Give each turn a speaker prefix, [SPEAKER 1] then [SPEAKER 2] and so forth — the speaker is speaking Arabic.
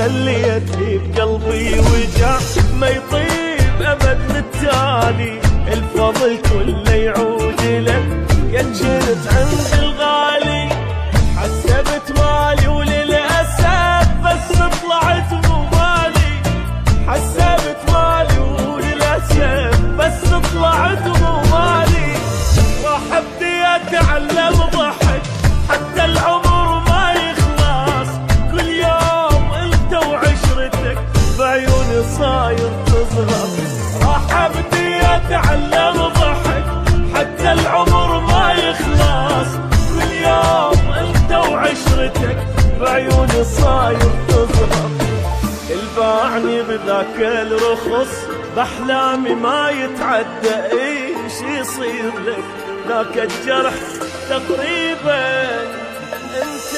[SPEAKER 1] خليت لي بقلبي وجع ما يطيب ابد للتالي. الفضل كله يعود لك يا جنت عند الغالي. حسبت مالي وللاسف بس طلعت مو مالي. حسبت مالي وللاسف بس طلعت مو مالي. راح ابدي اتعلم ضحك حتى العمر ما يخلص. كل يوم انت وعشرتك بعيوني صاير تصغر. راح ابدي اتعلم ضحك حتى العمر ما يخلص. كل يوم انت وعشرتك بعيوني صاير تصغر. الباعني بذاك الرخص باحلامي ما يتعدى. ايش يصير لك ذاك الجرح تقريبا انت